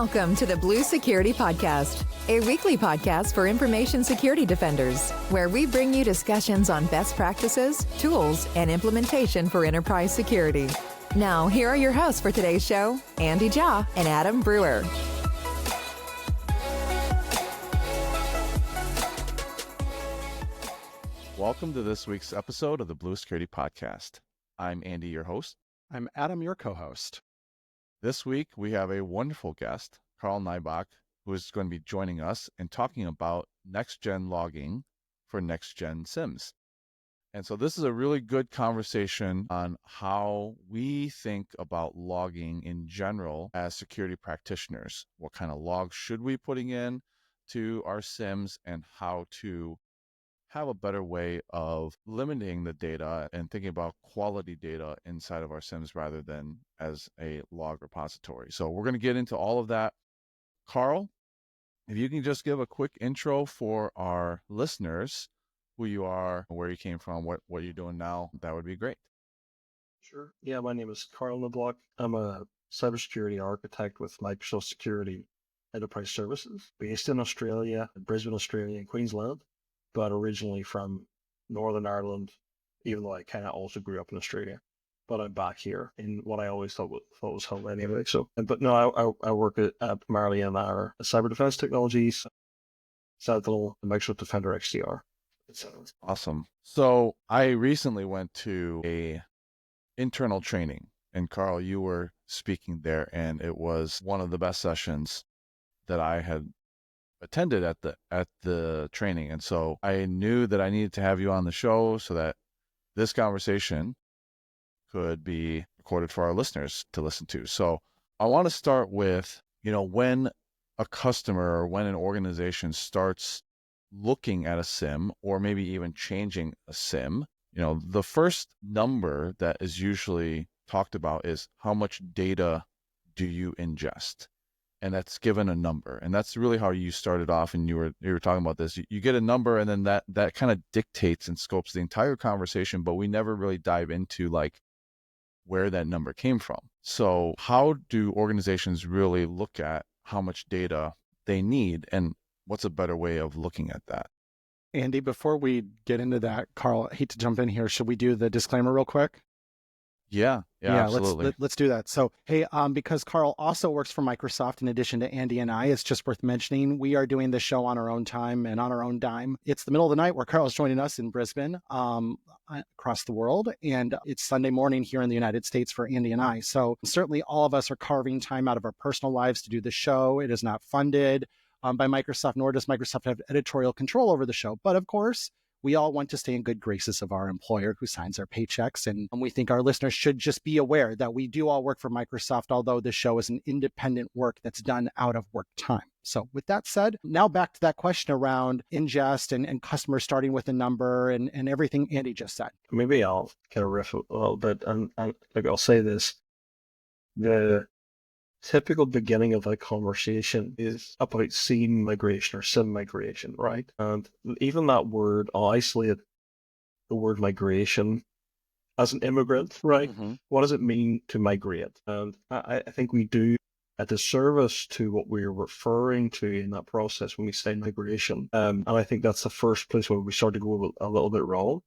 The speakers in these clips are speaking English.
Welcome to the Blue Security Podcast, a weekly podcast for information security defenders, where we bring you discussions on best practices, tools, and implementation for enterprise security. Now, here are your hosts for today's show, Andy Jha and Adam Brewer. Welcome to this week's episode of the Blue Security Podcast. I'm Andy, your host. I'm Adam, your co-host. This week, we have a wonderful guest, Karl Niblock, who is going to be joining us and talking about next-gen logging for next-gen SIEMs. And so this is a really good conversation on how we think about logging in general as security practitioners. What kind of logs should we be putting in to our SIEMs, and how to have a better way of limiting the data and thinking about quality data inside of our SIEMs rather than as a log repository. So we're going to get into all of that. Karl, if you can just give a quick intro for our listeners, who you are, where you came from, what you're doing now, that would be great. Sure. Yeah, my name is Karl Niblock. I'm a cybersecurity architect with Microsoft Security Enterprise Services, based in Australia, Brisbane, Australia, and Queensland, but originally from Northern Ireland, even though I kind of also grew up in Australia. But I'm back here in what I always thought was home anyway. So, but no, I work primarily in our cyber defense technologies, Sentinel, and Microsoft Defender XDR. Awesome. So I recently went to a internal training, and Karl, you were speaking there, and it was one of the best sessions that I had attended at the training. And so I knew that I needed to have you on the show so that this conversation could be recorded for our listeners to listen to. So I want to start with, when a customer or when an organization starts looking at a SIEM, or maybe even changing a SIEM, the first number that is usually talked about is how much data do you ingest? And that's given a number. And that's really how you started off, and you were talking about this. You get a number, and then that kind of dictates and scopes the entire conversation, but we never really dive into like where that number came from. So how do organizations really look at how much data they need, and what's a better way of looking at that? Andy, before we get into that, Karl, I hate to jump in here. Should we do the disclaimer real quick? Yeah, absolutely. Let's do that. So, hey, because Karl also works for Microsoft, in addition to Andy and I, it's just worth mentioning, we are doing this show on our own time and on our own dime. It's the middle of the night where Karl's joining us in Brisbane, across the world, and it's Sunday morning here in the United States for Andy and I. So certainly all of us are carving time out of our personal lives to do the show. It is not funded by Microsoft, nor does Microsoft have editorial control over the show. But of course, we all want to stay in good graces of our employer who signs our paychecks. And we think our listeners should just be aware that we do all work for Microsoft, although this show is an independent work that's done out of work time. So with that said, now back to that question around ingest and customers starting with a number and everything Andy just said. Maybe I'll kind of riff a little bit, and like I'll say this. The typical beginning of a conversation is about SIEM migration or SIEM migration, right? And even that word, I'll isolate the word migration as an immigrant, right? Mm-hmm. What does it mean to migrate? And I think we do a disservice to what we're referring to in that process when we say migration. And I think that's the first place where we start to go a little bit wrong.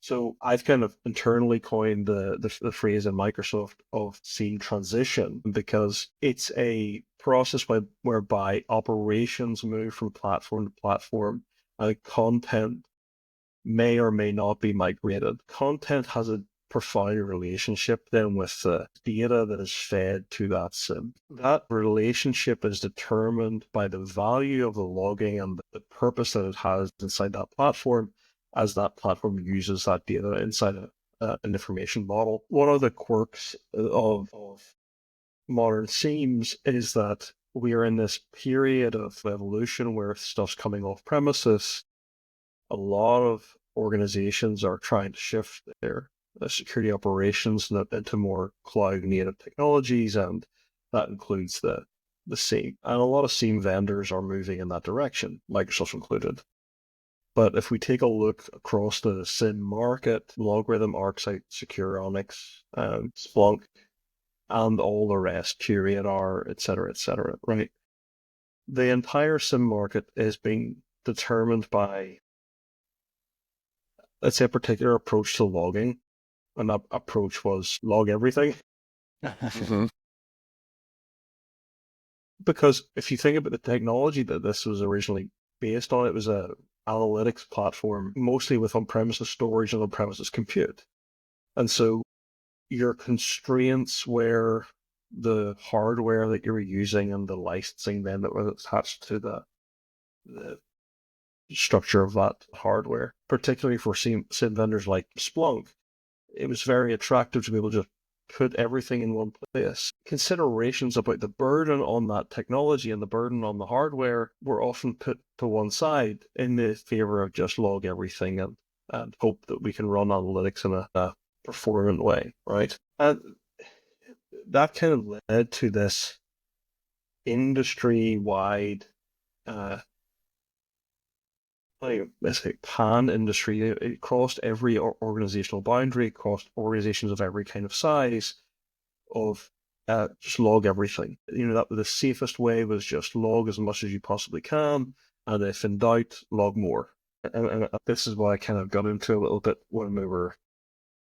So I've kind of internally coined the phrase in Microsoft of SIEM transition, because it's a process whereby operations move from platform to platform, and content may or may not be migrated. Content has a profound relationship then with the data that is fed to that SIEM. That relationship is determined by the value of the logging and the purpose that it has inside that platform, as that platform uses that data inside an information model. One of the quirks of modern SIEMs is that we are in this period of evolution where stuff's coming off premises. A lot of organizations are trying to shift their security operations into more cloud-native technologies, and that includes the SIEM. And a lot of SIEM vendors are moving in that direction, Microsoft included. But if we take a look across the SIEM market, Logarithm, ArcSight, Secure, Onyx, Splunk, and all the rest, QRadar, et cetera, right? The entire SIEM market is being determined by, let's say, a particular approach to logging, and that approach was log everything. Mm-hmm. Because if you think about the technology that this was originally based on, it was a analytics platform, mostly with on-premises storage and on-premises compute. And so your constraints were the hardware that you were using and the licensing then that was attached to the structure of that hardware, particularly for SIEM vendors like Splunk. It was very attractive to be able to just put everything in one place. Considerations about the burden on that technology and the burden on the hardware were often put to one side in the favor of just log everything and hope that we can run analytics in a performant way, right? And that kind of led to this industry-wide let's say pan-industry. It crossed every organizational boundary, crossed organizations of every kind of size, of just log everything. That the safest way was just log as much as you possibly can, and if in doubt, log more. And this is why I kind of got into a little bit when we were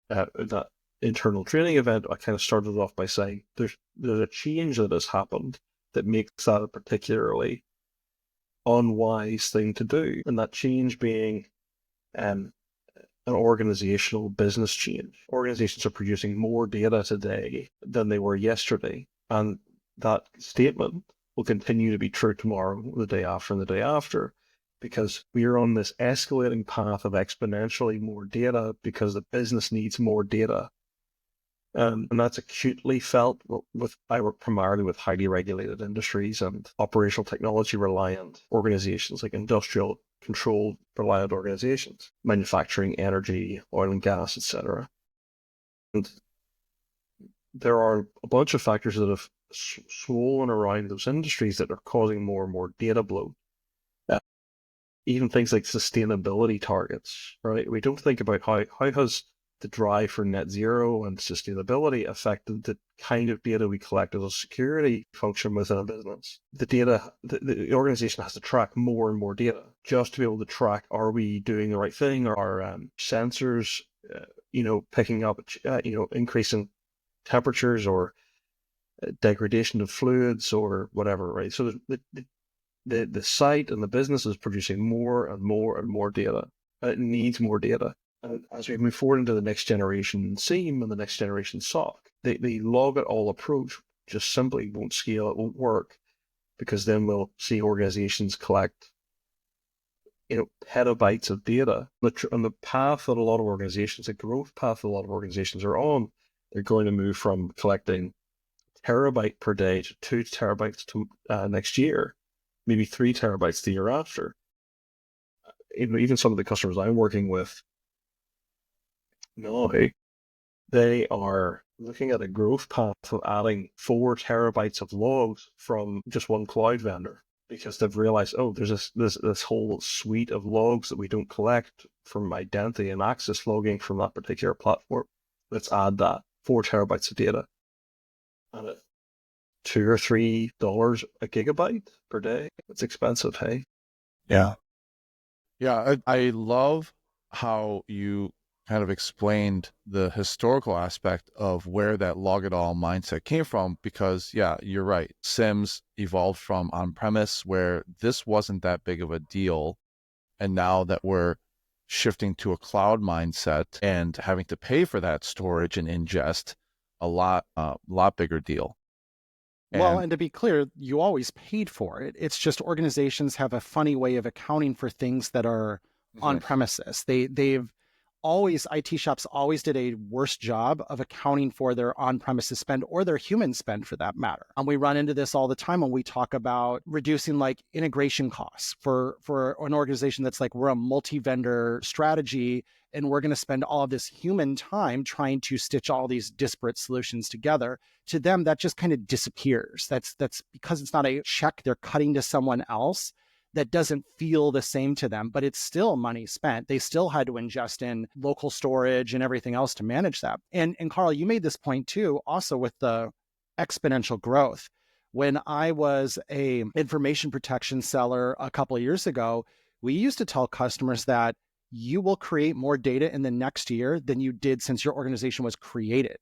at that internal training event. I kind of started off by saying there's a change that has happened that makes that a particularly unwise thing to do, and that change being an organizational business change. Organizations are producing more data today than they were yesterday, and that statement will continue to be true tomorrow, the day after, and the day after, because we are on this escalating path of exponentially more data because the business needs more data. And that's acutely felt I work primarily with highly regulated industries and operational technology reliant organizations, like industrial controlled reliant organizations, manufacturing, energy, oil and gas, etc. And there are a bunch of factors that have swollen around those industries that are causing more and more data bloat. Even things like sustainability targets, right? We don't think about how has the drive for net zero and sustainability affected the kind of data we collect as a security function within a business. The data, the organization has to track more and more data just to be able to track, are we doing the right thing? Are sensors, picking up, increasing temperatures or degradation of fluids or whatever, right? So the site and the business is producing more and more and more data. It needs more data. And as we move forward into the next generation SIEM and the next generation SOC, the log it all approach just simply won't scale, it won't work, because then we'll see organizations collect petabytes of data. On the path that a lot of organizations, the growth path that a lot of organizations are on, they're going to move from collecting terabyte per day to 2 terabytes to next year, maybe 3 terabytes the year after. Even some of the customers I'm working with, no, they are looking at a growth path of adding 4 terabytes of logs from just one cloud vendor, because they've realized, there's this whole suite of logs that we don't collect from identity and access logging from that particular platform. Let's add that 4 terabytes of data, and at $2 or $3 a gigabyte per day. It's expensive, hey? Yeah. I love how you kind of explained the historical aspect of where that log it all mindset came from, because you're right. SIEMs evolved from on-premise, where this wasn't that big of a deal. And now that we're shifting to a cloud mindset and having to pay for that storage and ingest, a lot bigger deal. And to be clear, you always paid for it. It's just organizations have a funny way of accounting for things that are on premises. IT shops always did a worse job of accounting for their on-premises spend, or their human spend for that matter. And we run into this all the time when we talk about reducing like integration costs for an organization that's like, we're a multi-vendor strategy and we're going to spend all of this human time trying to stitch all these disparate solutions together. To them, that just kind of disappears. That's because it's not a check they're cutting to someone else. That doesn't feel the same to them, but it's still money spent. They still had to ingest in local storage and everything else to manage that. And Karl, you made this point too, also with the exponential growth. When I was a information protection seller a couple of years ago, we used to tell customers that you will create more data in the next year than you did since your organization was created.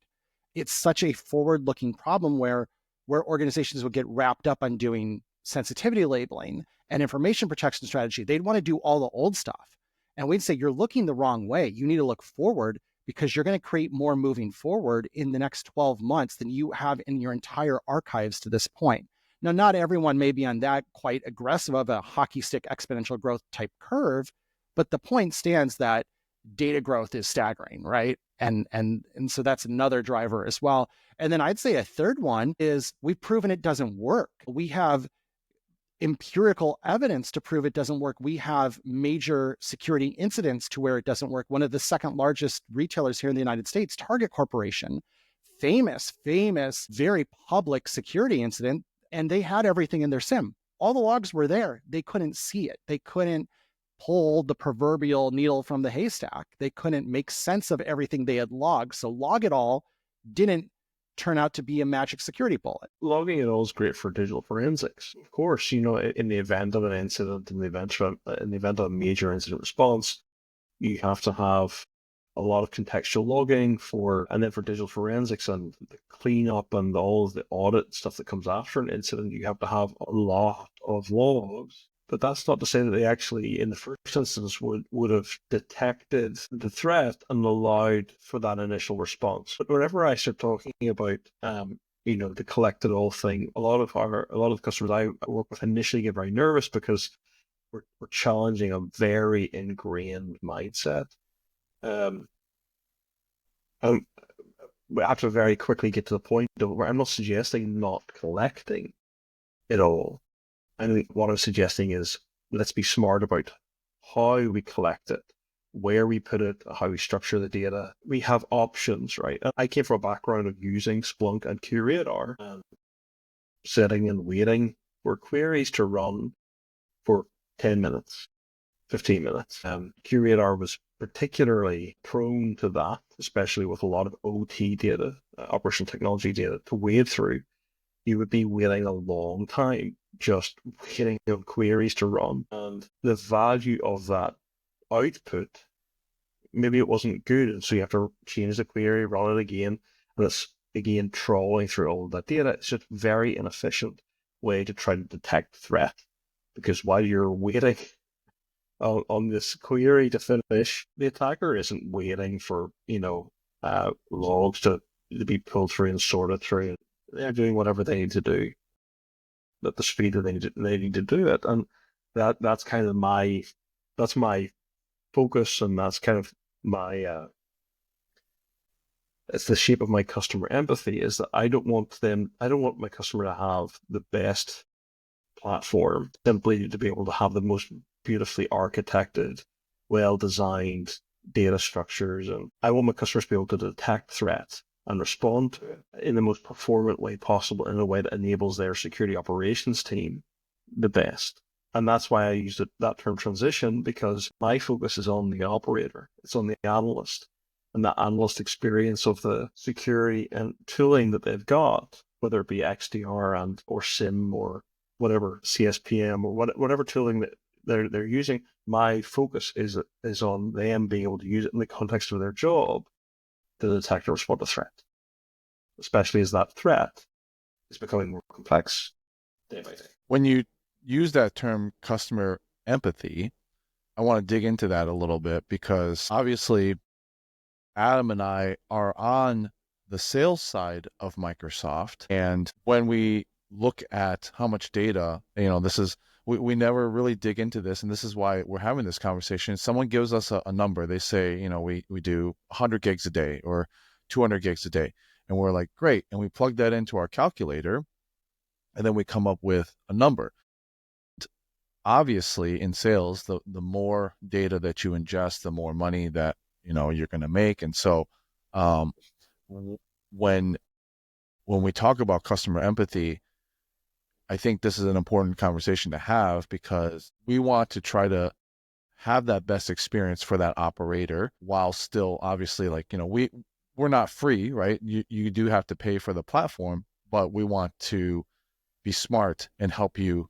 It's such a forward-looking problem where organizations would get wrapped up on doing sensitivity labeling and information protection strategy. They'd want to do all the old stuff. And we'd say, you're looking the wrong way. You need to look forward, because you're going to create more moving forward in the next 12 months than you have in your entire archives to this point. Now, not everyone may be on that quite aggressive of a hockey stick exponential growth type curve, but the point stands that data growth is staggering, right? And so that's another driver as well. And then I'd say a third one is we've proven it doesn't work. We have empirical evidence to prove it doesn't work. We have major security incidents to where it doesn't work. One of the second largest retailers here in the United States, Target Corporation, famous, very public security incident, and they had everything in their SIEM. All the logs were there. They couldn't see it. They couldn't pull the proverbial needle from the haystack. They couldn't make sense of everything they had logged. So log it all didn't turn out to be a magic security bullet. Logging it all is great for digital forensics. Of course, in the event of an incident, in the event of a major incident response, you have to have a lot of contextual logging and then for digital forensics and the cleanup and all of the audit stuff that comes after an incident, you have to have a lot of logs. But that's not to say that they actually, in the first instance, would have detected the threat and allowed for that initial response. But whenever I start talking about, the collect it all thing, a lot of customers I work with initially get very nervous because we're challenging a very ingrained mindset. And we have to very quickly get to the point where I'm not suggesting not collecting it all. I think what I'm suggesting is let's be smart about how we collect it, where we put it, how we structure the data. We have options, right? I came from a background of using Splunk and QRadar and sitting and waiting for queries to run for 10 minutes, 15 minutes. QRadar was particularly prone to that, especially with a lot of OT data, operational technology data, to wade through. You would be waiting a long time just waiting on queries to run. And the value of that output, maybe it wasn't good, and so you have to change the query, run it again, and it's again trawling through all of that data. It's just a very inefficient way to try to detect threat, because while you're waiting on this query to finish, the attacker isn't waiting for logs to be pulled through and sorted through. They're doing whatever they need to do at the speed that they need to do it, and that's kind of my focus, and that's kind of my it's the shape of my customer empathy, is that I don't want my customer to have the best platform simply to be able to have the most beautifully architected, well-designed data structures, and I want my customers to be able to detect threats and respond to it in the most performant way possible, in a way that enables their security operations team the best. And that's why I use that term transition, because my focus is on the operator. It's on the analyst and the analyst experience of the security and tooling that they've got, whether it be XDR or SIEM or whatever, CSPM or whatever tooling that they're using. My focus is on them being able to use it in the context of their job to detect and respond to threat, especially as that threat is becoming more complex day by day. When you use that term customer empathy, I want to dig into that a little bit, because obviously Adam and I are on the sales side of Microsoft. And when we look at how much data, this is, we never really dig into this. And this is why we're having this conversation. Someone gives us a number. They say, we do 100 gigs a day or 200 gigs a day. And we're like, great. And we plug that into our calculator, and then we come up with a number. Obviously, in sales, the more data that you ingest, the more money that you're going to make. And so when we talk about customer empathy, I think this is an important conversation to have, because we want to try to have that best experience for that operator, while still obviously we're not free, right? You do have to pay for the platform, but we want to be smart and help you,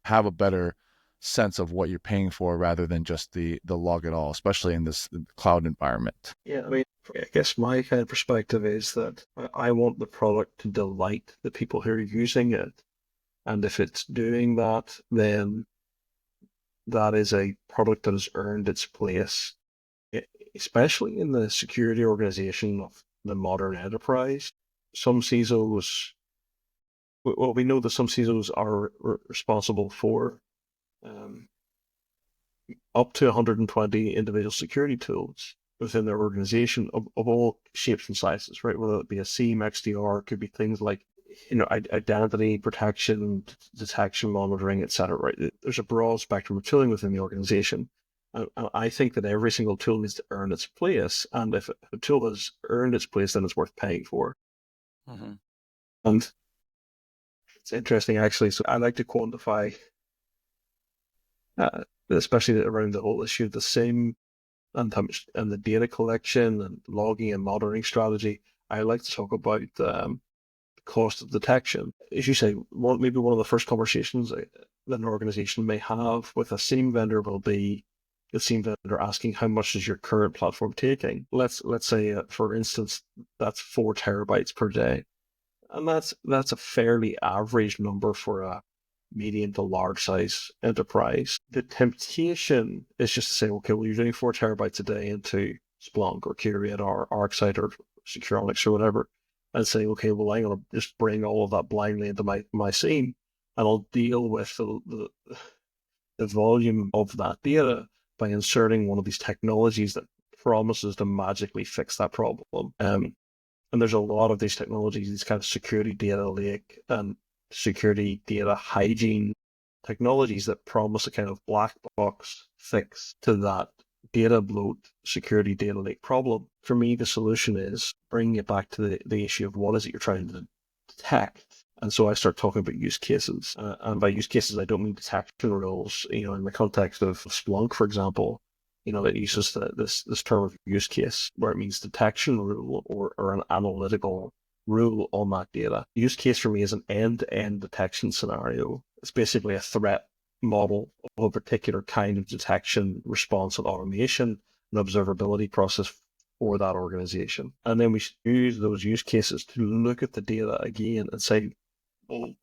have a better sense of what you're paying for rather than just the log it all, especially in this cloud environment. Yeah, I mean, I guess my kind of perspective is that I want the product to delight the people who are using it. And if it's doing that, then that is a product that has earned its place, especially in the security organization of the modern enterprise. Some CISOs, well, we know that some CISOs are responsible for up to 120 individual security tools within their organization of all shapes and sizes, right? Whether it be a SIEM, XDR, it could be things like identity protection, detection, monitoring, etc. Right? There's a broad spectrum of tooling within the organization. And I think that every single tool needs to earn its place. And if a tool has earned its place, then it's worth paying for. Mm-hmm. And it's interesting, actually. So I like to quantify, especially around the whole issue of the SIEM and the data collection and logging and monitoring strategy. I like to talk about cost of detection. As you say, maybe one of the first conversations that an organization may have with a SIEM vendor will be the SIEM vendor asking, how much is your current platform taking? Let's say, for instance, that's 4 terabytes per day. And that's a fairly average number for a medium to large size enterprise. The temptation is just to say, okay, well, you're doing 4 terabytes a day into Splunk or Curate or ArcSight or Securonix or whatever, and say, okay, well, I'm going to just bring all of that blindly into my SIEM, and I'll deal with the volume of that data by inserting one of these technologies that promises to magically fix that problem. And there's a lot of these technologies, these kind of security data lake and security data hygiene technologies that promise a kind of black box fix to that data bloat security data lake problem. For me, the solution is bringing it back to the issue of what is it you're trying to detect. And so I start talking about use cases. And by use cases, I don't mean detection rules. In the context of Splunk, for example, that uses this term of use case where it means detection rule or an analytical rule on that data. Use case for me is an end-to-end detection scenario. It's basically a threat model of a particular kind of detection, response, and automation and observability process for that organization. And then we use those use cases to look at the data again and say, oh,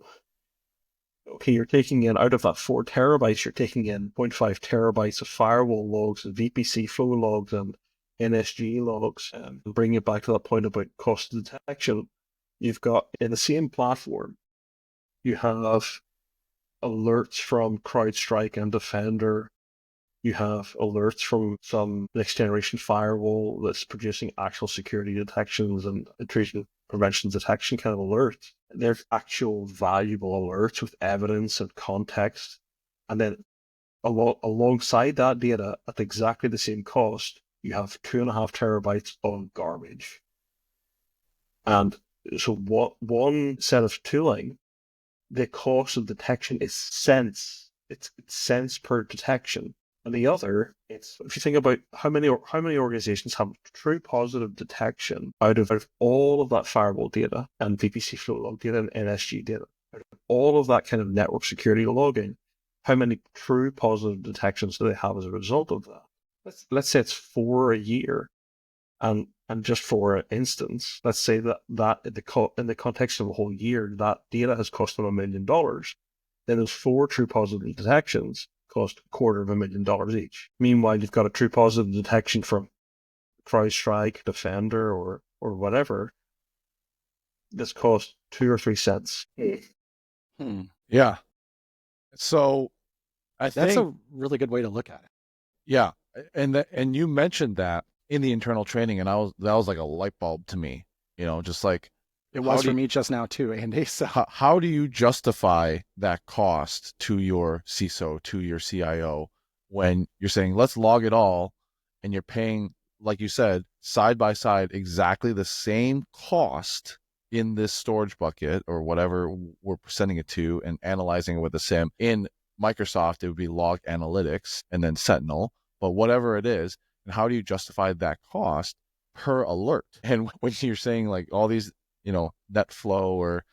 okay, you're taking in, out of that 4 terabytes, you're taking in 0.5 terabytes of firewall logs and VPC flow logs and NSG logs. And bring it back to that point about cost of detection. You've got, in the same platform, you have alerts from CrowdStrike and Defender. You have alerts from some next generation firewall that's producing actual security detections and intrusion prevention detection kind of alerts. There's actual valuable alerts with evidence and context. And then alongside that data, at exactly the same cost, you have 2.5 terabytes of garbage. And so one set of tooling, the cost of detection is cents. It's cents per detection. And the other, if you think about how many organizations have true positive detection out of all of that firewall data and VPC flow log data and NSG data, out of all of that kind of network security logging, how many true positive detections do they have as a result of that? Let's say it's 4 a year. And just for instance, let's say that in the context of a whole year, that data has cost them $1 million. Then those 4 true positive detections cost $250,000 each. Meanwhile, you've got a true positive detection from CrowdStrike, Defender, or whatever. This costs 2 or 3 cents. Yeah. So I think that's a really good way to look at it. Yeah, and you mentioned that in the internal training, and that was like a light bulb to me. Just like it was for me just now too, Andy. So how do you justify that cost to your CISO, to your CIO, when you're saying let's log it all, and you're paying, like you said, side by side exactly the same cost in this storage bucket or whatever we're sending it to, and analyzing it with a SIEM. In Microsoft, it would be Log Analytics and then Sentinel, but whatever it is. And how do you justify that cost per alert? And when you're saying like all these, NetFlow or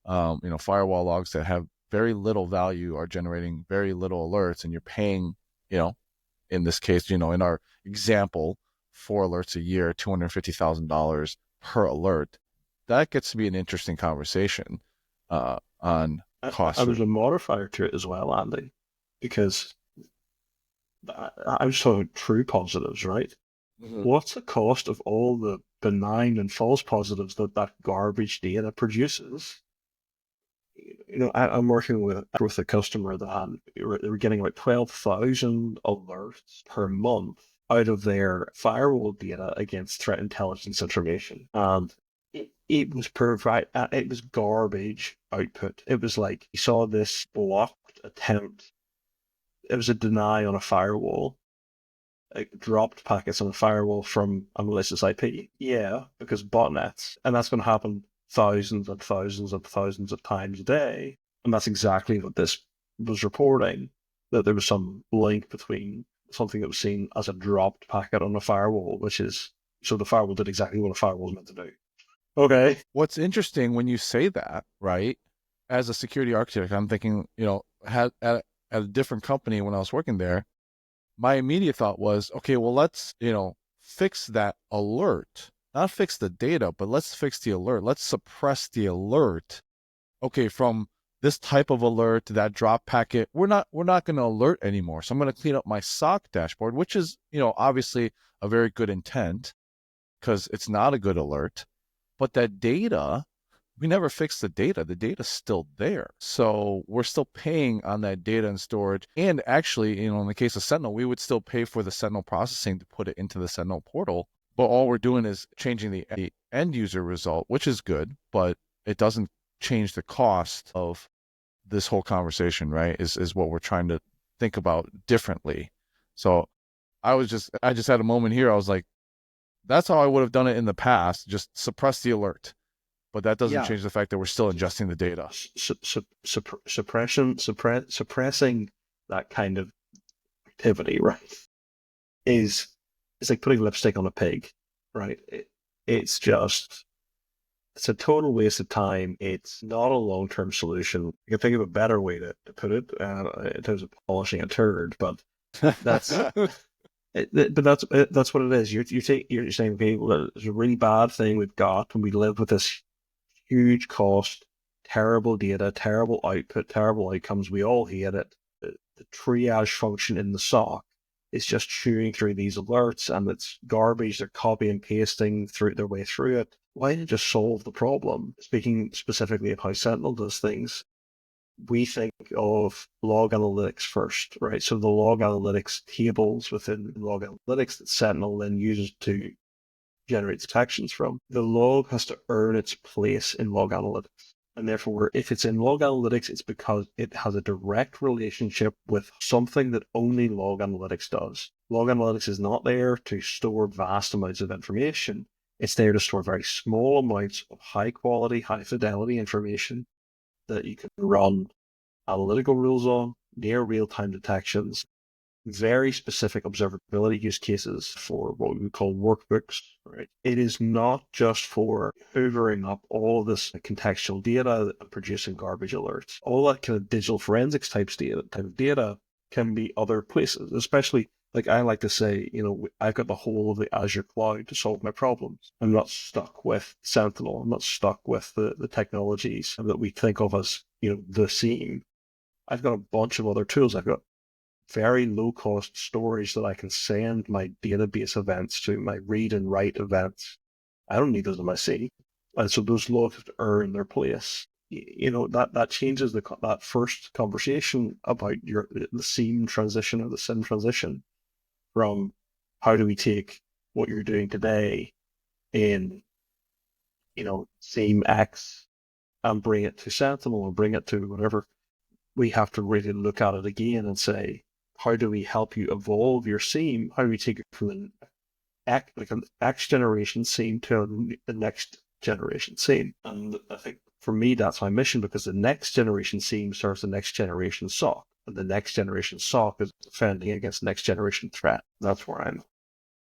firewall logs that have very little value are generating very little alerts, and you're paying, in this case, in our example, 4 alerts a year, $250,000 per alert. That gets to be an interesting conversation on cost. There's a modifier to it as well, Andy, because I was talking true positives, right? Mm-hmm. What's the cost of all the benign and false positives that garbage data produces? I'm working with a customer that they were getting about 12,000 alerts per month out of their firewall data against threat intelligence information, and it was garbage output. It was like you saw this blocked attempt. It was a deny on a firewall. It dropped packets on a firewall from a malicious IP. Yeah, because botnets, and that's going to happen thousands and thousands and thousands of times a day. And that's exactly what this was reporting, that there was some link between something that was seen as a dropped packet on a firewall, so the firewall did exactly what a firewall was meant to do. Okay. What's interesting when you say that, right? As a security architect, I'm thinking, at a different company when I was working there, my immediate thought was, okay, well, let's, fix that alert. Not fix the data, but let's fix the alert. Let's suppress the alert. Okay, from this type of alert, that drop packet, we're not going to alert anymore. So I'm going to clean up my SOC dashboard, which is, obviously a very good intent, because it's not a good alert. But that data, we never fixed the data. The data's still there. So we're still paying on that data and storage. And actually, in the case of Sentinel, we would still pay for the Sentinel processing to put it into the Sentinel portal. But all we're doing is changing the end user result, which is good, but it doesn't change the cost of this whole conversation, right? Is what we're trying to think about differently. So I just had a moment here. I was like, that's how I would have done it in the past. Just suppress the alert. But that doesn't change the fact that we're still ingesting the data. Suppressing that kind of activity, right, is like putting lipstick on a pig, right? It's a total waste of time. It's not a long-term solution. I can think of a better way to put it in terms of polishing a turd, but that's that's what it is. You're saying, okay, well, there's a really bad thing we've got, and we live with this huge cost, terrible data, terrible output, terrible outcomes. We all hate it. The triage function in the SOC is just chewing through these alerts, and it's garbage. They're copy and pasting their way through it. Why not just solve the problem? Speaking specifically of how Sentinel does things, we think of log analytics first, right? So the log analytics tables within log analytics that Sentinel then uses to generate detections from. The log has to earn its place in log analytics. And therefore, if it's in log analytics, it's because it has a direct relationship with something that only log analytics does. Log analytics is not there to store vast amounts of information. It's there to store very small amounts of high quality, high fidelity information that you can run analytical rules on, near real-time detections, very specific observability use cases for what we call workbooks, right? It is not just for hoovering up all of this contextual data and producing garbage alerts. All that kind of digital forensics type of data can be other places, especially, like I like to say, I've got the whole of the Azure cloud to solve my problems. I'm not stuck with Sentinel. I'm not stuck with the technologies that we think of as, the SIEM. I've got a bunch of other tools. I've got very low cost storage that I can send my database events to, my read and write events. I don't need those in my SIEM. And so those logs have to earn their place. That changes that first conversation about the SIEM transition or the SIEM transition from how do we take what you're doing today in, SIEM X and bring it to Sentinel or bring it to whatever. We have to really look at it again and say, how do we help you evolve your SIEM? How do we take it from an X generation SIEM to the next generation SIEM? And I think for me, that's my mission, because the next generation SIEM serves the next generation SOC, and the next generation SOC is defending against next generation threat. That's where I'm.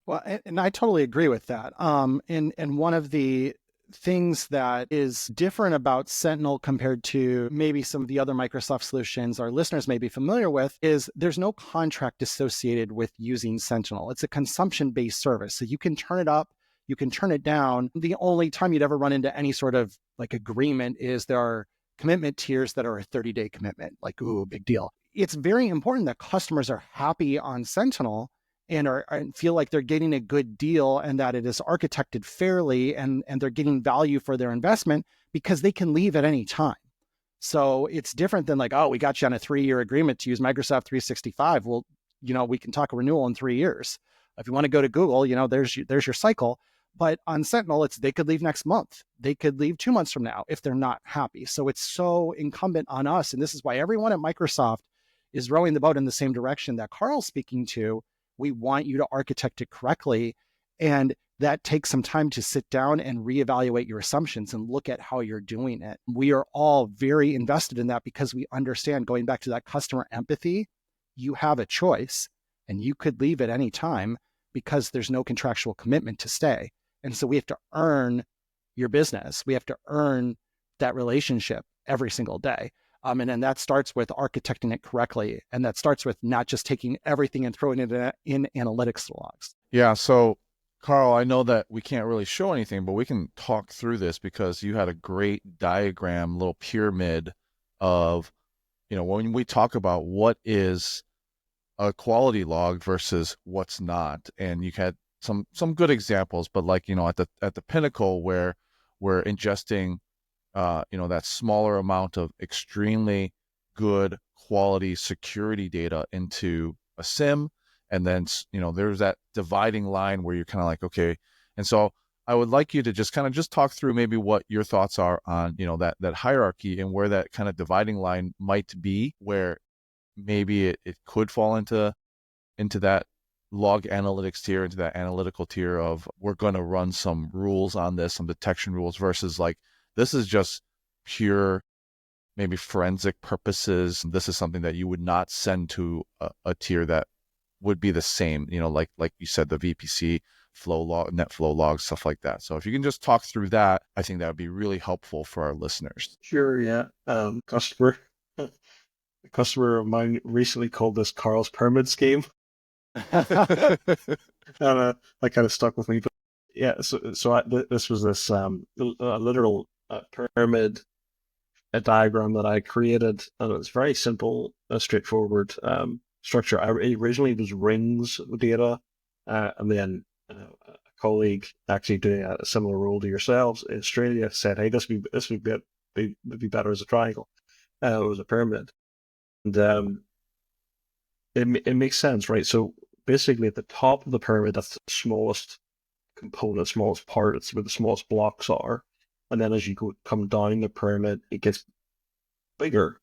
Well, and I totally agree with that. And one of the things that is different about Sentinel compared to maybe some of the other Microsoft solutions our listeners may be familiar with is there's no contract associated with using Sentinel. It's a consumption-based service. So you can turn it up, you can turn it down. The only time you'd ever run into any sort of like agreement is there are commitment tiers that are a 30-day commitment. Like, ooh, big deal. It's very important that customers are happy on Sentinel and feel like they're getting a good deal and that it is architected fairly and they're getting value for their investment because they can leave at any time. So it's different than like, oh, we got you on a 3-year agreement to use Microsoft 365. Well, we can talk a renewal in 3 years. If you want to go to Google, there's your cycle. But on Sentinel, they could leave next month. They could leave 2 months from now if they're not happy. So it's so incumbent on us. And this is why everyone at Microsoft is rowing the boat in the same direction that Karl's speaking to. We want you to architect it correctly. And that takes some time to sit down and reevaluate your assumptions and look at how you're doing it. We are all very invested in that because we understand, going back to that customer empathy, you have a choice and you could leave at any time because there's no contractual commitment to stay. And so we have to earn your business. We have to earn that relationship every single day. And then that starts with architecting it correctly. And that starts with not just taking everything and throwing it in analytics logs. Yeah. So, Karl, I know that we can't really show anything, but we can talk through this because you had a great diagram, little pyramid of, when we talk about what is a quality log versus what's not. And you had some good examples, but like, at the pinnacle where we're ingesting that smaller amount of extremely good quality security data into a SIEM. And then, there's that dividing line where you're kind of like, okay. And so I would like you to just talk through maybe what your thoughts are on, that hierarchy and where that kind of dividing line might be, where maybe it could fall into that log analytics tier, into that analytical tier of we're going to run some rules on this, some detection rules versus like, this is just pure, maybe forensic purposes. This is something that you would not send to a tier that would be the same, like you said, the VPC flow log, net flow logs, stuff like that. So if you can just talk through that, I think that would be really helpful for our listeners. Sure, yeah. A customer of mine recently called this Karl's pyramid scheme. And that kind of stuck with me. But yeah, this was this literal pyramid, a diagram that I created, and it's very simple, straightforward structure. It originally was rings of data, and then a colleague actually doing a similar role to yourselves in Australia said, "Hey, this would be better as a triangle." It was a pyramid, and it makes sense, right? So basically, at the top of the pyramid, that's the smallest component, smallest part. It's where the smallest blocks are, and then as you come down the pyramid, it gets bigger.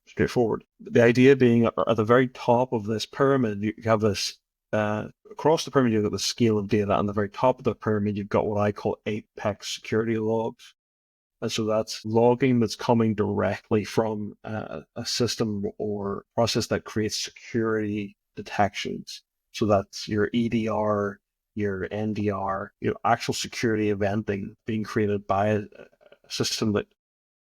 Straightforward. The idea being at the very top of this pyramid, you have this, across the pyramid, you've got the scale of data. On the very top of the pyramid, you've got what I call apex security logs. And so that's logging that's coming directly from a system or process that creates security detections. So that's your EDR, your NDR, actual security eventing being created by a system that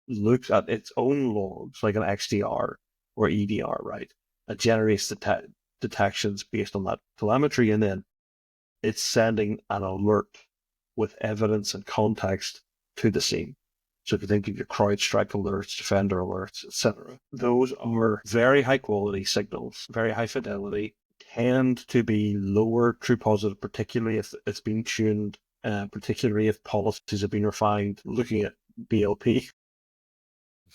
looks at its own logs, like an XDR or EDR, right? It generates the detections based on that telemetry, and then it's sending an alert with evidence and context to the SIEM. So if you think of your CrowdStrike alerts, Defender alerts, etc., those are very high quality signals, very high fidelity, tend to be lower true positive, particularly if it's been tuned, particularly if policies have been refined, looking at BLP.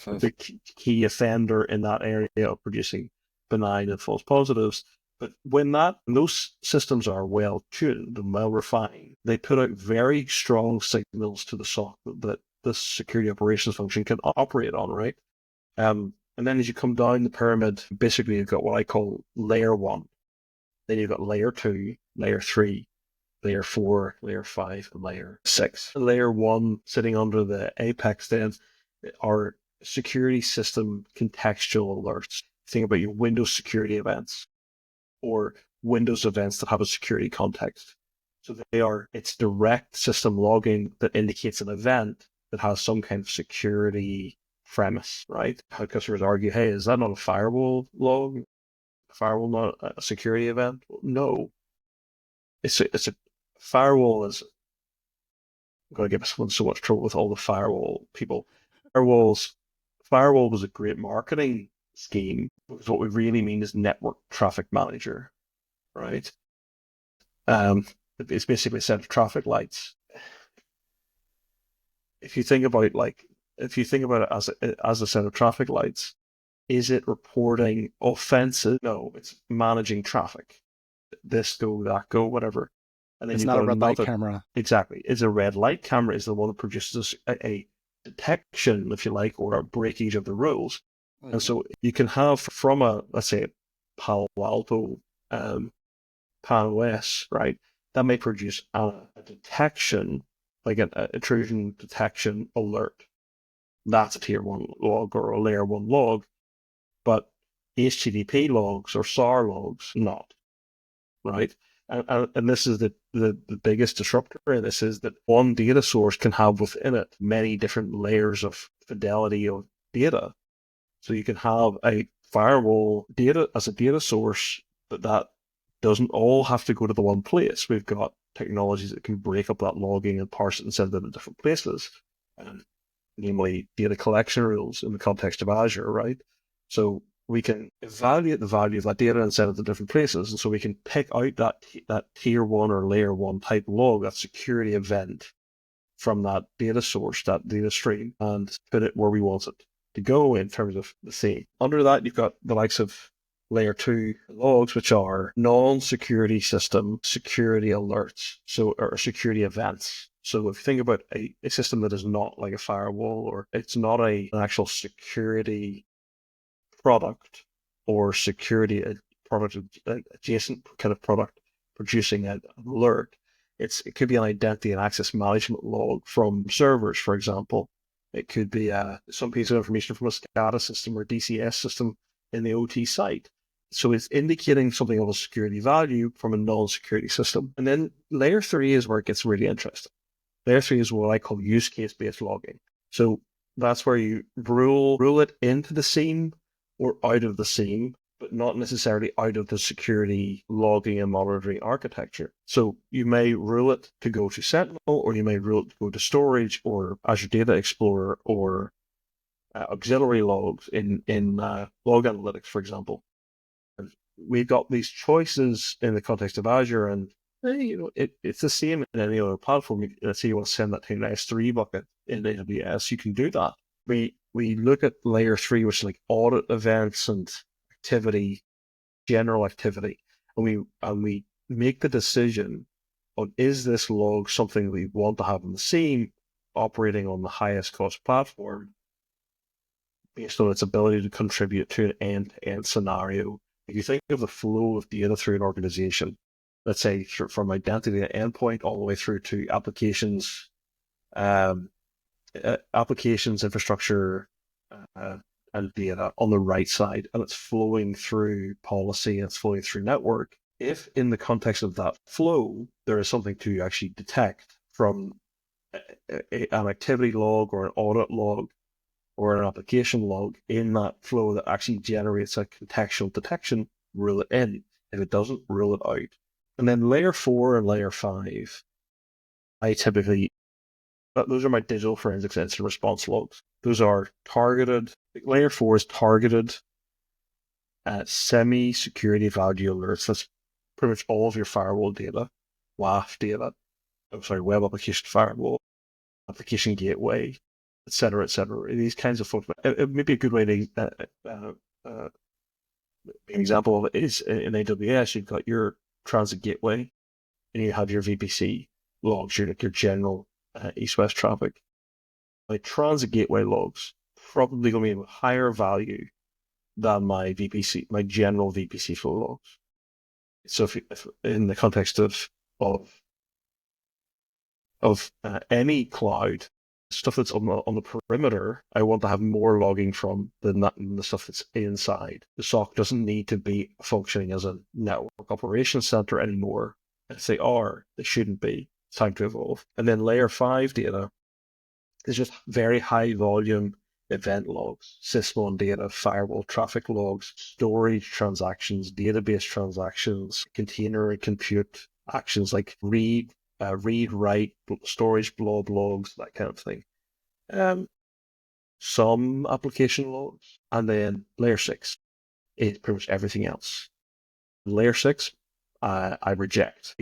The key offender in that area of producing benign and false positives. But when those systems are well tuned and well refined, they put out very strong signals to the SOC that this security operations function can operate on, right? And then as you come down the pyramid, basically you've got what I call layer 1. Then you've got layer 2, layer 3, layer 4, layer 5, and layer 6. Layer 1 sitting under the apex then are security system contextual alerts. Think about your Windows security events or Windows events that have a security context. So it's direct system logging that indicates an event that has some kind of security premise, right? How customers argue, hey, is that not a firewall log? A firewall not a security event? No. It's a firewall is I'm going to get someone so much trouble with all the firewall people. Firewall was a great marketing scheme because what we really mean is network traffic manager, right? It's basically a set of traffic lights. If you think about it as a set of traffic lights, is it reporting offenses? No, it's managing traffic. This go, that go, whatever. And then It's you've not got a red light another camera. Exactly. Is a red light camera is the one that produces a detection, if you like, or a breakage of the rules. Mm-hmm. And so you can have from let's say, Palo Alto PAN-OS, right? That may produce a detection, like an intrusion detection alert. That's a tier 1 log or a layer 1 log, but HTTP logs or SAR logs, not, right? And this is the biggest disruptor in this is that one data source can have within it many different layers of fidelity of data. So you can have a firewall data as a data source, but that doesn't all have to go to the one place. We've got technologies that can break up that logging and parse it and send it to different places, namely data collection rules in the context of Azure, right? So we can evaluate the value of that data and send it to different places. And so we can pick out that tier 1 or layer 1 type log, that security event from that data source, that data stream, and put it where we want it to go in terms of the scene. Under that, you've got the likes of layer 2 logs, which are non-security system security alerts, or security events. So if you think about a system that is not like a firewall, or it's not an actual security product or security product adjacent kind of product producing an alert, it could be an identity and access management log from servers, for example. It could be some piece of information from a SCADA system or DCS system in the OT site. So it's indicating something of a security value from a non-security system. And then layer 3 is where it gets really interesting. Layer 3 is what I call use case-based logging. So that's where you rule it into the SIEM or out of the SIEM, but not necessarily out of the security logging and monitoring architecture. So you may rule it to go to Sentinel, or you may rule it to go to storage or Azure Data Explorer or auxiliary logs in log analytics, for example. And we've got these choices in the context of Azure, and it's the same in any other platform. Let's say you want to send that to an S3 bucket in AWS, you can do that. We look at layer 3, which is like audit events and activity, general activity, and we make the decision on, is this log something we want to have in the SIEM operating on the highest cost platform based on its ability to contribute to an end-to-end scenario. If you think of the flow of data through an organization, let's say from identity to endpoint all the way through to applications, infrastructure, and data on the right side, and it's flowing through policy and it's flowing through network. If in the context of that flow, there is something to actually detect from an activity log or an audit log or an application log in that flow that actually generates a contextual detection, rule it in. If it doesn't, rule it out. And then layer 4 and layer 5, those are my digital forensics incident response logs. Those are targeted. Layer 4 is targeted semi-security value alerts. That's pretty much all of your firewall data, WAF data, web application firewall, application gateway, et cetera, et cetera. These kinds of folks. It may be a good way to an example of it is in AWS, you've got your transit gateway and you have your VPC logs, your general east-west traffic. My transit gateway logs probably going to be of higher value than my general VPC flow logs. So if in the context of any cloud, stuff that's on the perimeter, I want to have more logging from than the stuff that's inside. The SOC doesn't need to be functioning as a network operations center anymore. If they are, they shouldn't be. It's time to evolve. And then layer 5 data is just very high volume event logs, sys1 data, firewall traffic logs, storage transactions, database transactions, container and compute actions like read, write, storage blob logs, that kind of thing. Some application logs, and then layer 6 is pretty much everything else. Layer 6, I reject.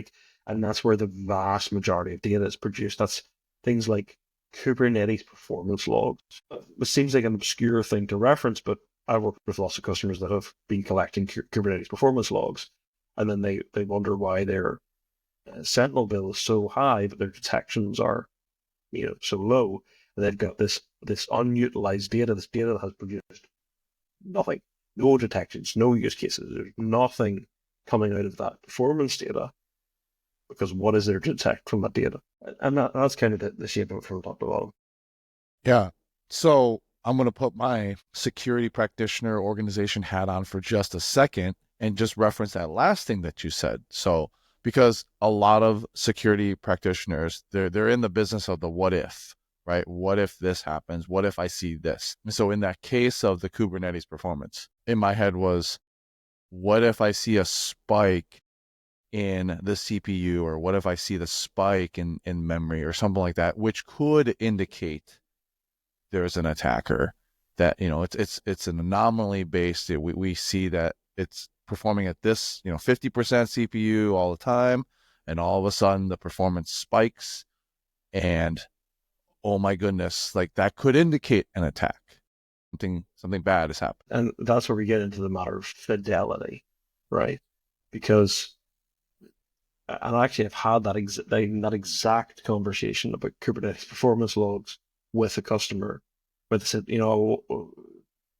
And that's where the vast majority of data is produced. That's things like Kubernetes performance logs. It seems like an obscure thing to reference, but I work with lots of customers that have been collecting Kubernetes performance logs, and then they wonder why their Sentinel bill is so high, but their detections are, so low. And they've got this unutilized data, this data that has produced nothing, no detections, no use cases. There's nothing coming out of that performance data, because what is there to detect from that data? And that's kind of the shape of it from top to bottom. Yeah. So I'm going to put my security practitioner organization hat on for just a second and just reference that last thing that you said. So, because a lot of security practitioners, they're in the business of the what if, right? What if this happens? What if I see this? And so in that case of the Kubernetes performance, in my head was, what if I see a spike in the CPU, or what if I see the spike in memory or something like that, which could indicate there's an attacker, that, it's an anomaly based. We see that it's performing at this, 50% CPU all the time, and all of a sudden the performance spikes, and oh my goodness, like that could indicate an attack. Something bad has happened. And that's where we get into the matter of fidelity, right? Because, and actually I've had that exact conversation about Kubernetes performance logs with a customer, where they said,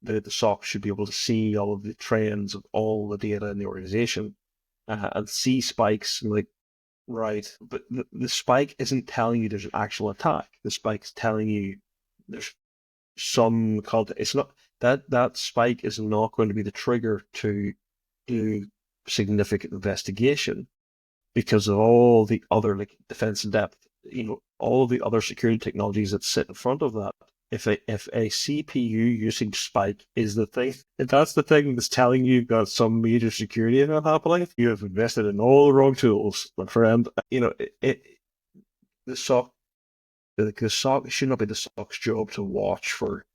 the SOC should be able to see all of the trends of all the data in the organization, and see spikes, and like, right, but the spike isn't telling you there's an actual attack. The spike's telling you there's some content. It's not that spike is not going to be the trigger to do significant investigation, because of all the other, like, defense in depth, all of the other security technologies that sit in front of that. If a CPU usage spike is the thing, if that's the thing that's telling you got some major security event happening, you have invested in all the wrong tools, my friend. The SOC, it should not be the SOC's job to watch for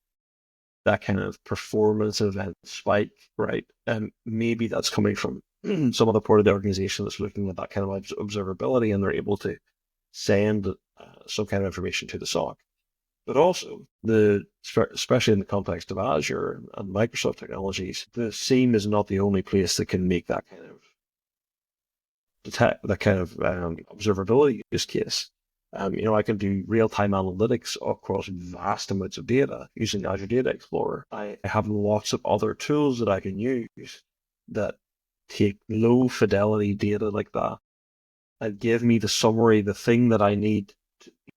that kind of performance event spike, right? And maybe that's coming from some other part of the organization that's looking at that kind of observability, and they're able to send some kind of information to the SOC. But also, especially in the context of Azure and Microsoft technologies, the SIEM is not the only place that can make that kind of observability use case. I can do real-time analytics across vast amounts of data using Azure Data Explorer. I have lots of other tools that I can use that take low fidelity data like that and give me the summary, the thing that I need,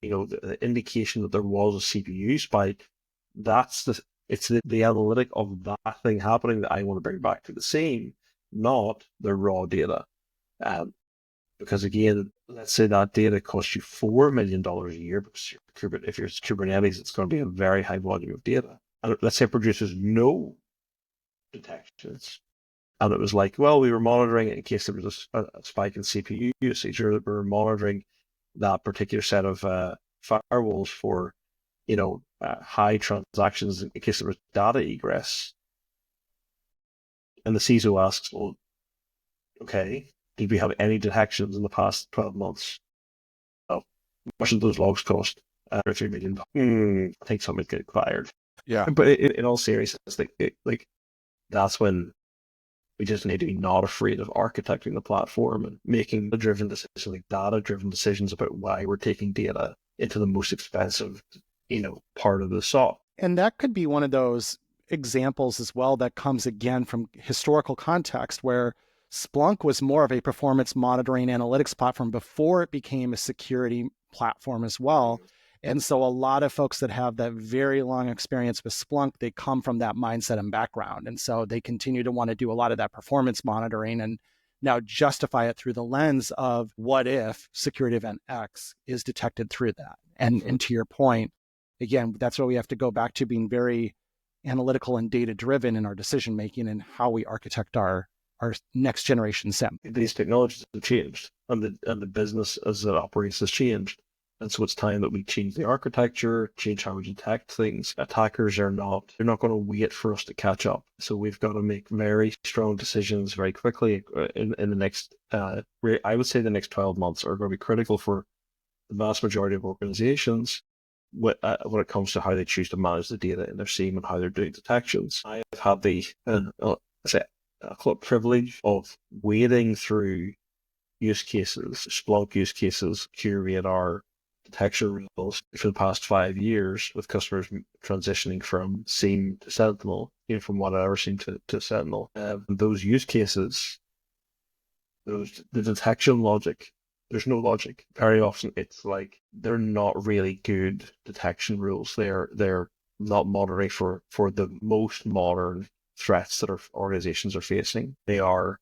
the indication that there was a CPU spike. It's the analytic of that thing happening that I want to bring back to the SIEM, not the raw data. Because again, let's say that data costs you $4 million a year, because if you're Kubernetes, it's going to be a very high volume of data. And let's say it produces no detections. And it was like, well, we were monitoring it in case there was a spike in CPU usage, or we were monitoring that particular set of firewalls for, high transactions in case there was data egress. And the CISO asks, well, okay, did we have any detections in the past 12 months? Oh, how much did those logs cost? $3 million. I think somebody's getting fired. Yeah. But in all seriousness, like that's when we just need to be not afraid of architecting the platform and making data-driven decisions about why we're taking data into the most expensive, part of the SOC. And that could be one of those examples as well that comes again from historical context, where Splunk was more of a performance monitoring analytics platform before it became a security platform as well. And so a lot of folks that have that very long experience with Splunk, they come from that mindset and background. And so they continue to want to do a lot of that performance monitoring. And now justify it through the lens of what if security event X is detected through that. And to your point, again, that's why we have to go back to being very analytical and data driven in our decision making and how we architect our next generation SIEM. These technologies have changed, and the business as it operates has changed. And so it's time that we change the architecture, change how we detect things. Attackers they're not going to wait for us to catch up. So we've got to make very strong decisions very quickly in the next, I would say the next 12 months are going to be critical for the vast majority of organizations when it comes to how they choose to manage the data in their SIEM and how they're doing detections. I have had the privilege of wading through use cases, Splunk use cases, QRadar, detection rules for the past 5 years with customers transitioning from SIEM to Sentinel, from whatever SIEM to Sentinel. Those use cases, the detection logic, there's no logic. Very often it's like they're not really good detection rules. They're not monitoring for the most modern threats that our organizations are facing. They are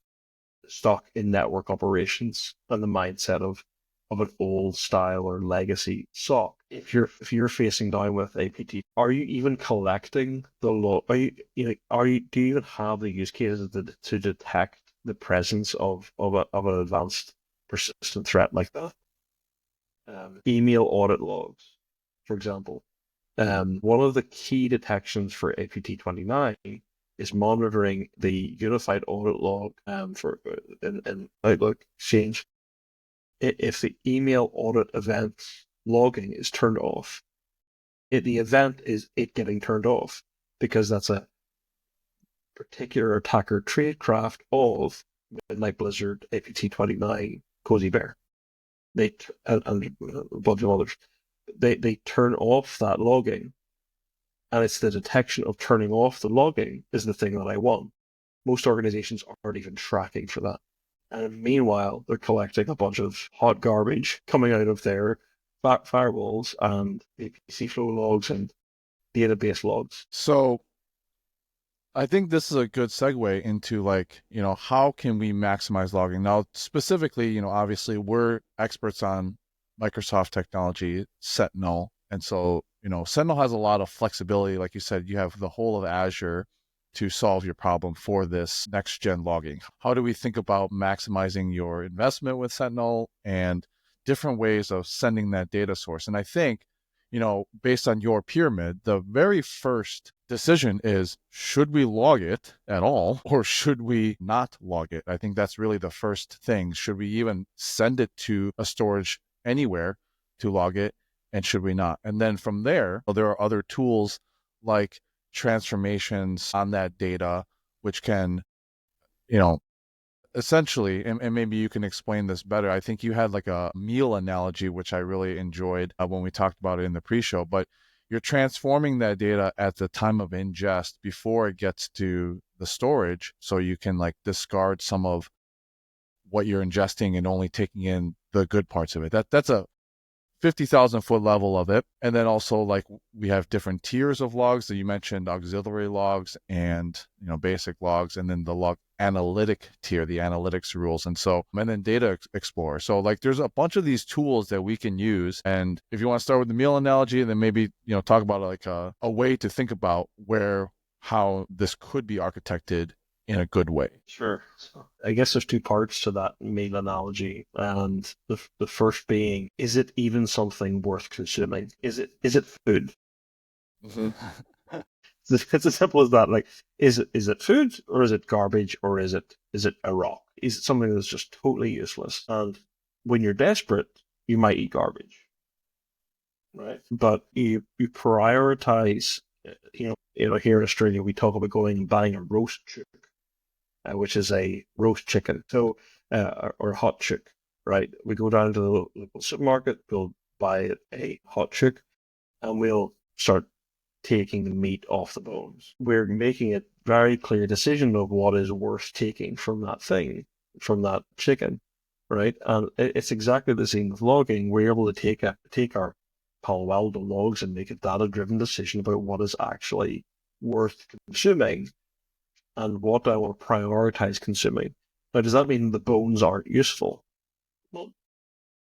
stuck in network operations and the mindset of an old style or legacy SOC. If you're facing down with APT, are you even collecting the log? Do you even have the use cases to detect the presence of an advanced persistent threat like that? Email audit logs, for example. One of the key detections for APT29 is monitoring the unified audit log for in Outlook Exchange. If the email audit event logging is turned off, the event is it getting turned off because that's a particular attacker tradecraft of Midnight Blizzard, APT29, Cozy Bear. And a bunch of others. They turn off that logging, and it's the detection of turning off the logging is the thing that I want. Most organizations aren't even tracking for that. And meanwhile, they're collecting a bunch of hot garbage coming out of their firewalls and APC flow logs and database logs. So I think this is a good segue into how can we maximize logging? Now, specifically, obviously we're experts on Microsoft technology, Sentinel. And so, Sentinel has a lot of flexibility. Like you said, you have the whole of Azure to solve your problem for this next gen logging. How do we think about maximizing your investment with Sentinel and different ways of sending that data source? And I think, based on your pyramid, the very first decision is, should we log it at all or should we not log it? I think that's really the first thing. Should we even send it to a storage anywhere to log it? And should we not? And then from there are other tools like transformations on that data, which can, essentially, and maybe you can explain this better. I think you had like a meal analogy, which I really enjoyed when we talked about it in the pre-show, but you're transforming that data at the time of ingest before it gets to the storage. So you can discard some of what you're ingesting and only taking in the good parts of it. That's a 50,000 foot level of it. And then also we have different tiers of logs that you mentioned, auxiliary logs and, basic logs, and then the log analytic tier, the analytics rules. And then data explorer. So there's a bunch of these tools that we can use. And if you want to start with the meal analogy, then maybe, talk about a way to think about how this could be architected in a good way. Sure. So I guess there's two parts to that meal analogy, and the first being, is it even something worth consuming? Is it food? Mm-hmm. It's as simple as that. Is it food, or is it garbage, or is it a rock? Is it something that's just totally useless? And when you're desperate, you might eat garbage, right? But you prioritize. Here in Australia, we talk about going and buying a roast chicken, which is a roast chicken, or hot chick, right? We go down to the local supermarket, we'll buy a hot chick, and we'll start taking the meat off the bones. We're making a very clear decision of what is worth taking from that chicken, right? And it's exactly the same with logging. We're able to take our Palo Alto logs and make a data-driven decision about what is actually worth consuming and what I will prioritize consuming. Now, does that mean the bones aren't useful? Well,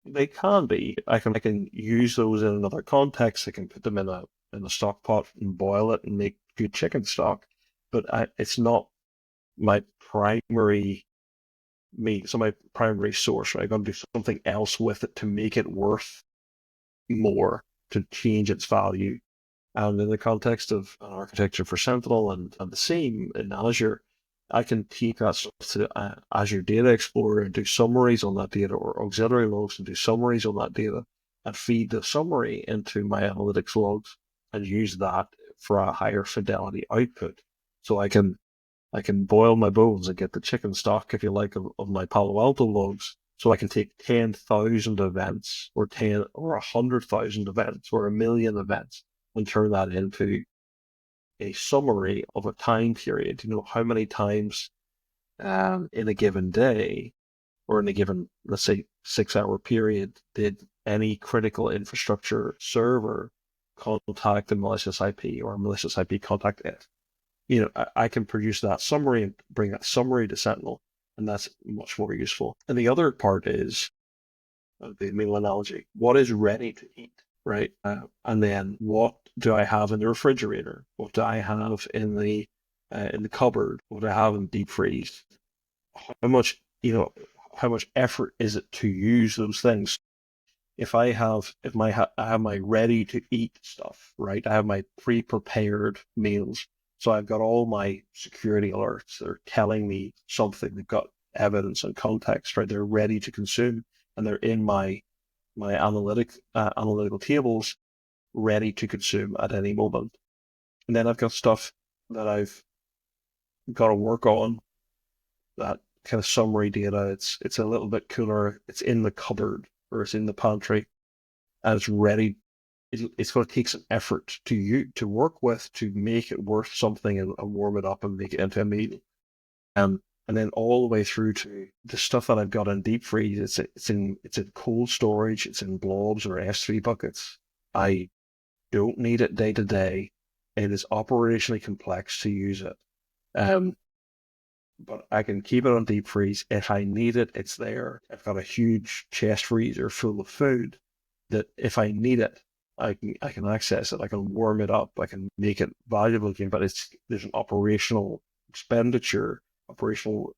they can be. I can use those in another context. I can put them in a stock pot and boil it and make good chicken stock. But it's not my primary meat. So my primary source. Right? I'm going to do something else with it to make it worth more, to change its value. And in the context of an architecture for Sentinel and the SIEM in Azure, I can take that stuff to Azure Data Explorer and do summaries on that data, or auxiliary logs and do summaries on that data, and feed the summary into my analytics logs and use that for a higher fidelity output. So I can boil my bones and get the chicken stock, if you like, of my Palo Alto logs. So I can take 10,000 events, or 100,000 events, or 1,000,000 events, and turn that into a summary of a time period. How many times in a given day, or in a given, let's say, 6-hour period, did any critical infrastructure server contact a malicious IP, or a malicious IP contact it? I can produce that summary and bring that summary to Sentinel, and that's much more useful. And the other part is the meal analogy. What is ready to eat? Right? And then what do I have in the refrigerator? What do I have in the cupboard? What do I have in deep freeze? How much effort is it to use those things? If I have my ready to eat stuff, right? I have my pre-prepared meals. So I've got all my security alerts. They're telling me something. They've got evidence and context, right? They're ready to consume, and they're in my analytical tables, ready to consume at any moment. And then I've got stuff that I've got to work on, that kind of summary data. It's a little bit cooler. It's in the cupboard, or it's in the pantry, and it's ready. It's going to take some effort to work with, to make it worth something, and warm it up and make it into a meal. And then all the way through to the stuff that I've got in deep freeze. It's in cold storage. It's in blobs or S3 buckets. I don't need it day to day. It is operationally complex to use it. But I can keep it on deep freeze. If I need it, it's there. I've got a huge chest freezer full of food that if I need it, I can access it. I can warm it up. I can make it valuable again. But there's an operational expenditure, operational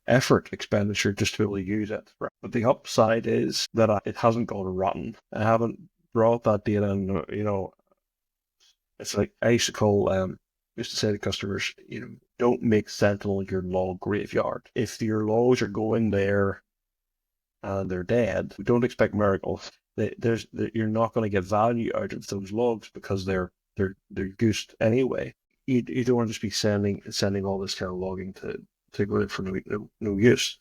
effort expenditure just to be able to use it. Right? But the upside is that it hasn't gone rotten. I haven't brought that data, and it's like I used to say to customers, don't make Sentinel your log graveyard. If your logs are going there and they're dead, don't expect miracles. You're not going to get value out of those logs because they're goosed anyway. You don't want to just be sending all this kind of logging to go for no use.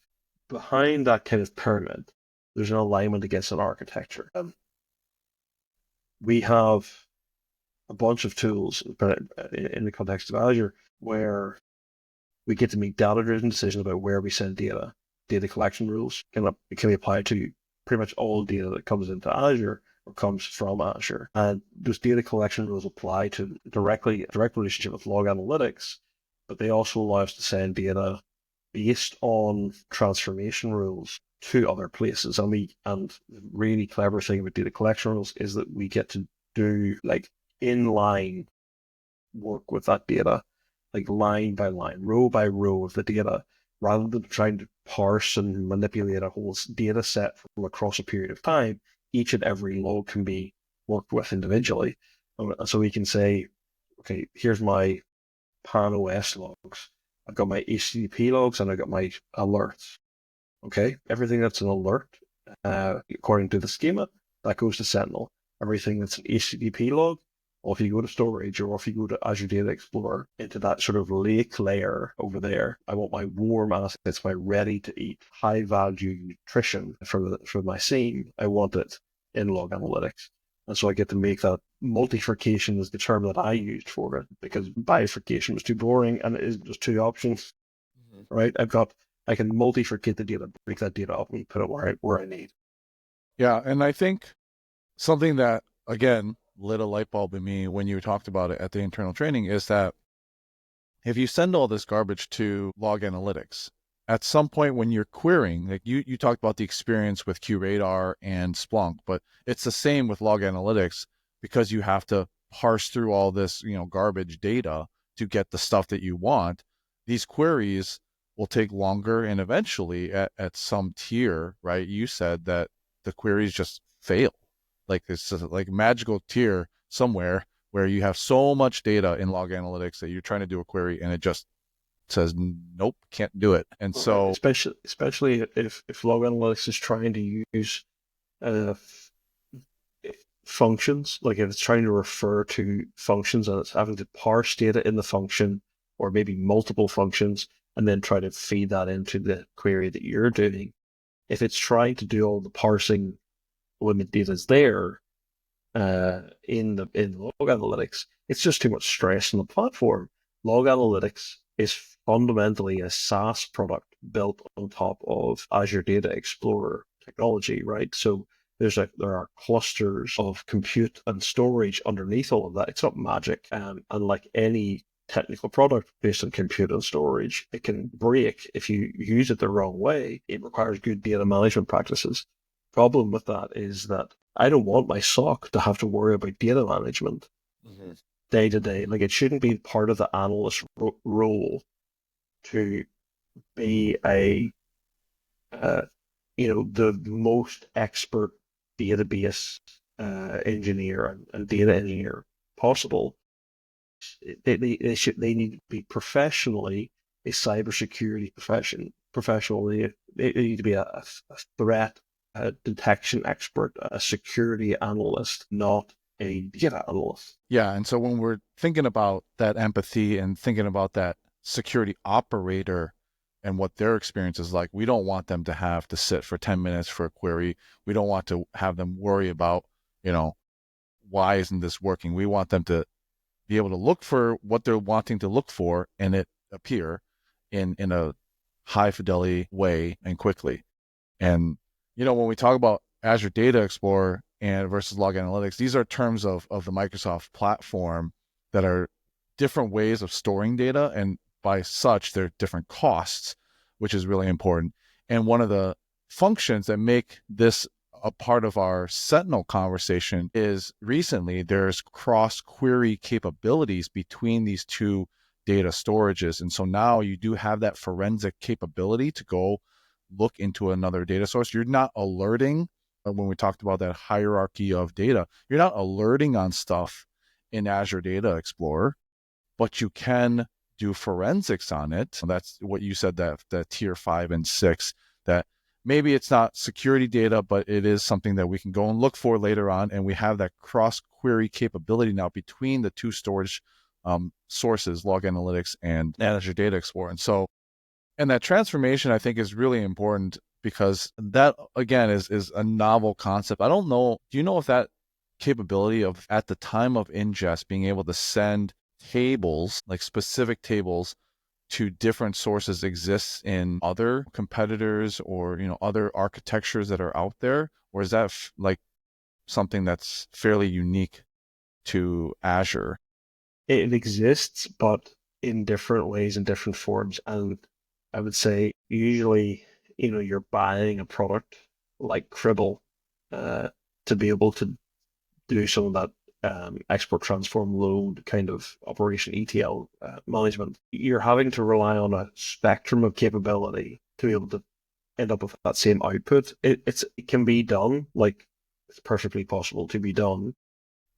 Behind that kind of pyramid, there's an alignment against an architecture. We have a bunch of tools in the context of Azure where we get to make data-driven decisions about where we send data. Data collection rules can be applied to pretty much all data that comes into Azure or comes from Azure. And those data collection rules apply to a direct relationship with log analytics, but they also allow us to send data based on transformation rules to other places. And the really clever thing about data collection rules is that we get to do like inline work with that data, like line by line, row by row of the data, rather than trying to parse and manipulate a whole data set from across a period of time. Each and every log can be worked with individually. So we can say, okay, here's my Pan OS logs. I've got my HTTP logs and I've got my alerts. Okay, everything that's an alert, according to the schema, that goes to Sentinel. Everything that's an HTTP log, or if you go to storage, or if you go to Azure Data Explorer, into that sort of lake layer over there, I want my warm assets, my ready-to-eat, high-value nutrition from my SIEM. I want it in log analytics. And so I get to make that multifurcation is the term that I used for it, because bifurcation was too boring and it is just two options, right? I can multifurcate the data, break that data up and put it where I need. Yeah, and I think something that, again, lit a light bulb in me when you talked about it at the internal training is that if you send all this garbage to log analytics at some point when you're querying, like you talked about the experience with QRadar and Splunk, but it's the same with log analytics, because you have to parse through all this, garbage data to get the stuff that you want. These queries will take longer, and eventually at some tier, right? You said that the queries just fail. Like it's just like magical tier somewhere where you have so much data in log analytics that you're trying to do a query and it just says nope, can't do it. And so especially if log analytics is trying to use uh, functions, like if it's trying to refer to functions and it's having to parse data in the function, or maybe multiple functions, and then try to feed that into the query that you're doing. If it's trying to do all the parsing when the data's there in log analytics, it's just too much stress on the platform. Log analytics is fundamentally a SaaS product built on top of Azure Data Explorer technology, right? So there are clusters of compute and storage underneath all of that. It's not magic. And like any technical product based on compute and storage, it can break if you use it the wrong way. It requires good data management practices. Problem with that is that I don't want my SOC to have to worry about data management day to day. Like, it shouldn't be part of the analyst role to be the most expert database engineer and data engineer possible. They need to be professionally a cybersecurity professional. They need to be a threat detection expert, a security analyst, not a data analyst. Yeah, and so when we're thinking about that empathy and thinking about that security operator and what their experience is like, we don't want them to have to sit for 10 minutes for a query. We don't want to have them worry about, why isn't this working? We want them to be able to look for what they're wanting to look for and it appear in a high fidelity way and quickly. And, when we talk about Azure Data Explorer and versus log analytics, these are terms of the Microsoft platform that are different ways of storing data, and by such, they're different costs, which is really important. And one of the functions that make this a part of our Sentinel conversation is recently there's cross-query capabilities between these two data storages. And so now you do have that forensic capability to go look into another data source. You're not alerting, when we talked about that hierarchy of data, you're not alerting on stuff in Azure Data Explorer, but you can do forensics on it. So that's what you said, that tier 5 and 6, that maybe it's not security data, but it is something that we can go and look for later on. And we have that cross-query capability now between the two storage sources, log analytics and Azure Data Explorer. And that transformation, I think, is really important, because that, again, is a novel concept. I don't know. Do you know if that capability of, at the time of ingest, being able to send tables, like specific tables, to different sources exists in other competitors or, other architectures that are out there? Or is that like something that's fairly unique to Azure? It exists, but in different ways, in different forms. And I would say usually, you're buying a product like Cribble to be able to do some of that export, transform, load kind of operation, ETL management. You're having to rely on a spectrum of capability to be able to end up with that same output. It can be done, like, it's perfectly possible to be done,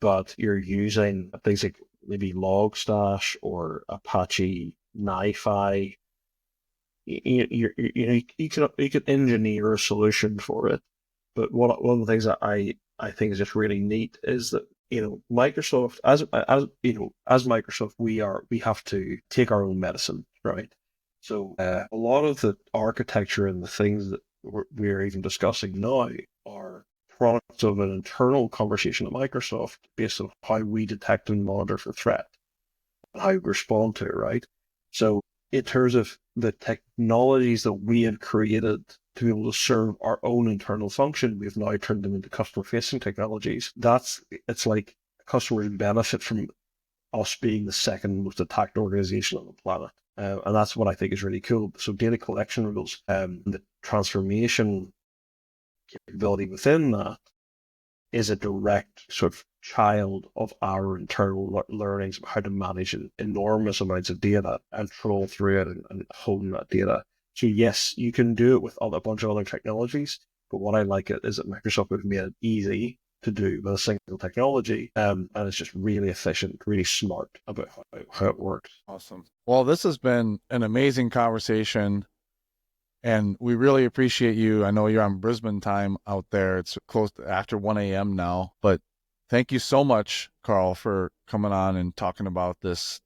but you're using things like maybe Logstash or Apache NiFi. You can engineer a solution for it. But one of the things that I think is just really neat is that, Microsoft, as Microsoft, we have to take our own medicine, right? So a lot of the architecture and the things that we're even discussing now are products of an internal conversation at Microsoft based on how we detect and monitor for threat and how we respond to it, right? So in terms of the technologies that we have created to be able to serve our own internal function, we've now turned them into customer-facing technologies. It's like customers benefit from us being the second most attacked organization on the planet. And that's what I think is really cool. So data collection rules, the transformation capability within that is a direct sort of child of our internal learnings of how to manage enormous amounts of data and troll through it and hone that data. So yes, you can do it with a bunch of other technologies, but what I like it is that Microsoft have made it easy to do with a single technology, and it's just really efficient, really smart about how it works. Awesome. Well, this has been an amazing conversation, and we really appreciate you. I know you're on Brisbane time out there. It's close to after 1 a.m. now, but thank you so much, Karl, for coming on and talking about this,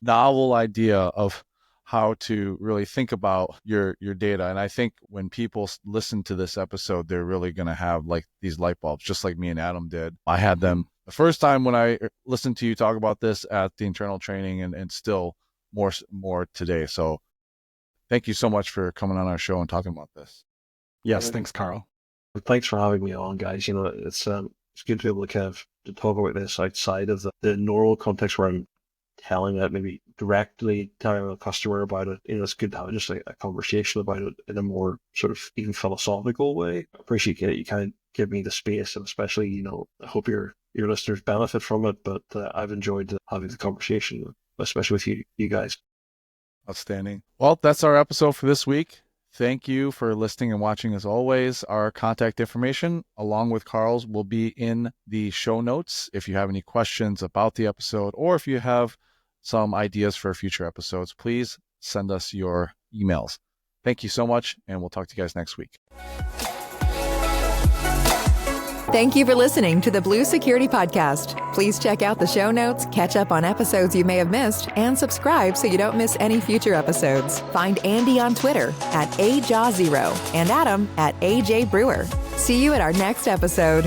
novel idea of how to really think about your data. And I think when people listen to this episode, they're really going to have like these light bulbs, just like me and Adam did. I had them the first time when I listened to you talk about this at the internal training, and still more today. So thank you so much for coming on our show and talking about this. Yes, thanks, Karl. Thanks for having me on, guys. It's good to be able to kind of to talk about this outside of the normal context where I'm telling it, maybe directly telling a customer about it. It's good to have just a conversation about it in a more sort of even philosophical way. I appreciate it. You kind of give me the space, and especially, I hope your listeners benefit from it, but I've enjoyed having the conversation, especially with you guys. Outstanding. Well, that's our episode for this week. Thank you for listening and watching as always. Our contact information, along with Karl's, will be in the show notes. If you have any questions about the episode, or if you have some ideas for future episodes, please send us your emails. Thank you so much, and we'll talk to you guys next week. Thank you for listening to the Blue Security Podcast. Please check out the show notes, catch up on episodes you may have missed, and subscribe so you don't miss any future episodes. Find Andy on Twitter @AJaw0 and Adam @AJ Brewer. See you at our next episode.